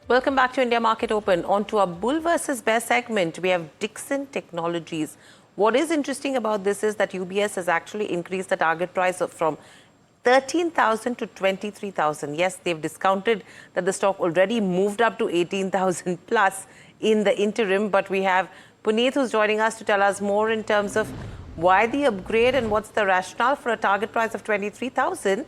Welcome back to India Market Open. On to our bull versus bear segment, we have Dixon Technologies. What is interesting about this is that UBS has actually increased the target price from 13,000 to 23,000. Yes, they've discounted that the stock already moved up to 18,000 plus in the interim. But we have Puneet who's joining us to tell us more in terms of why the upgrade and what's the rationale for a target price of 23,000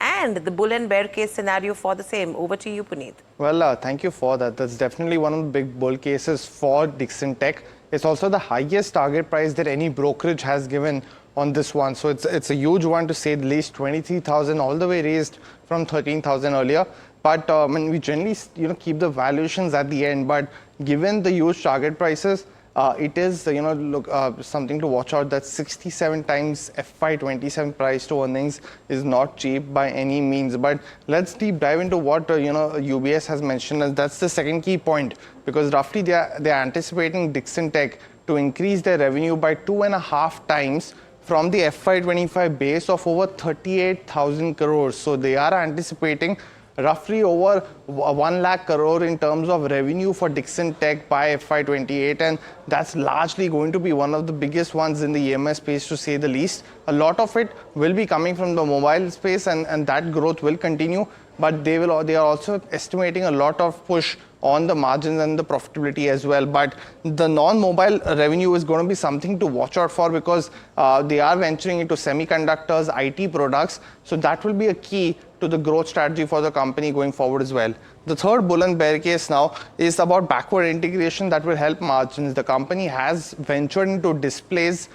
and the bull and bear case scenario for the same. Over to you, Puneet. Well, thank you for that. That's definitely one of the big bull cases for Dixon Tech. It's also the highest target price that any brokerage has given on this one. So it's a huge one, to say the least. 23,000 all the way raised from 13,000 earlier. But we generally keep the valuations at the end. But given the huge target prices, it is something to watch out. That 67 times FY27 price to earnings is not cheap by any means. But let's deep dive into what UBS has mentioned, and that's the second key point, because roughly they're anticipating Dixon Tech to increase their revenue by 2.5 times from the FY25 base of over 38,000 crores. So they are anticipating roughly over 1 lakh crore in terms of revenue for Dixon Tech by FY28, and that's largely going to be one of the biggest ones in the EMS space, to say the least. A lot of it will be coming from the mobile space, and that growth will continue, but they are also estimating a lot of push on the margins and the profitability as well. But the non-mobile revenue is going to be something to watch out for, because they are venturing into semiconductors, IT products. So that will be a key to the growth strategy for the company going forward as well. The third bull and bear case now is about backward integration that will help margins. The company has ventured into displays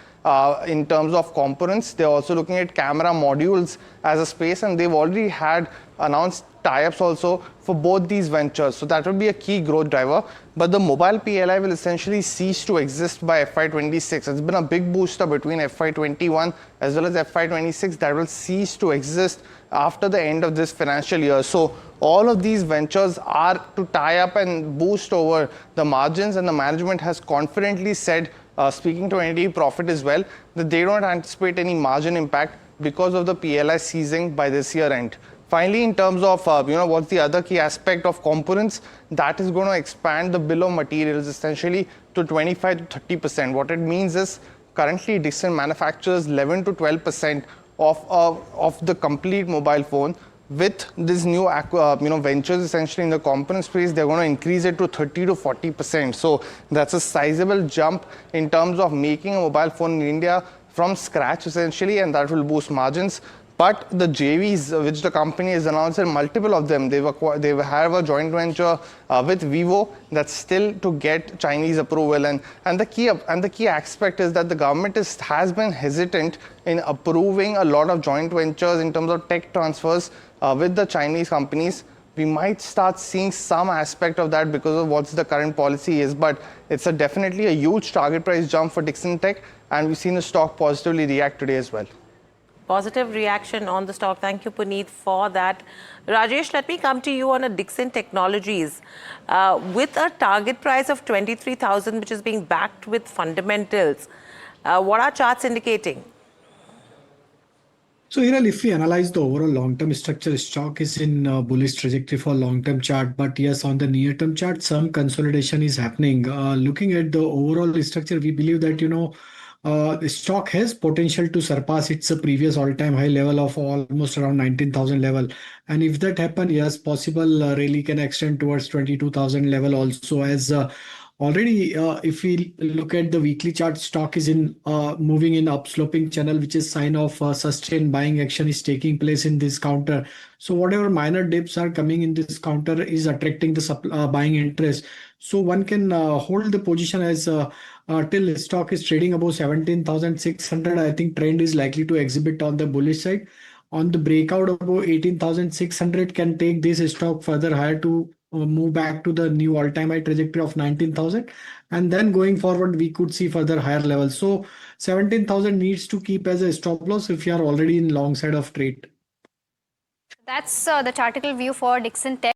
in terms of components. They're also looking at camera modules as a space, and they've already had announced tie-ups also for both these ventures. So that will be a key growth driver. But the mobile PLI will essentially cease to exist by FY26. It's been a big booster between FY21 as well as FY26 that will cease to exist after the end of this financial year. So all of these ventures are to tie up and boost over the margins, and the management has confidently said, speaking to NDTV Profit as well, that they don't anticipate any margin impact because of the PLI ceasing by this year end. Finally, in terms of what's the other key aspect of components, that is going to expand the bill of materials essentially to 25 to 30%. What it means is currently Dixon manufactures 11 to 12% of the complete mobile phone. With this new ventures essentially in the component space, they're going to increase it to 30 to 40%. So that's a sizable jump in terms of making a mobile phone in India from scratch essentially, and that will boost margins. But the JVs, which the company has announced, and multiple of them, they have a joint venture with Vivo that's still to get Chinese approval. And the key aspect is that the government has been hesitant in approving a lot of joint ventures in terms of tech transfers with the Chinese companies. We might start seeing some aspect of that because of what the current policy is, but it's definitely a huge target price jump for Dixon Tech, and we've seen the stock positively react today as well. Positive reaction on the stock. Thank you, Puneet, for that. Rajesh, let me come to you on a Dixon Technologies. With a target price of 23,000, which is being backed with fundamentals, what are charts indicating? So, Hiral, if we analyze the overall long-term structure, stock is in bullish trajectory for long-term chart. But yes, on the near-term chart, some consolidation is happening. Looking at the overall structure, we believe that, the stock has potential to surpass its previous all-time high level of almost around 19,000 level. And if that happens, yes, possible rally can extend towards 22,000 level also, as already, if we look at the weekly chart, stock is in moving in upsloping channel, which is sign of sustained buying action is taking place in this counter. So whatever minor dips are coming in this counter is attracting the buying interest. So one can hold the position as till stock is trading above 17,600. I think trend is likely to exhibit on the bullish side. On the breakout above 18,600 can take this stock further higher to move back to the new all-time high trajectory of 19,000, and then going forward we could see further higher levels. So 17,000 needs to keep as a stop loss if you are already in long side of trade. That's the chartical view for Dixon Tech.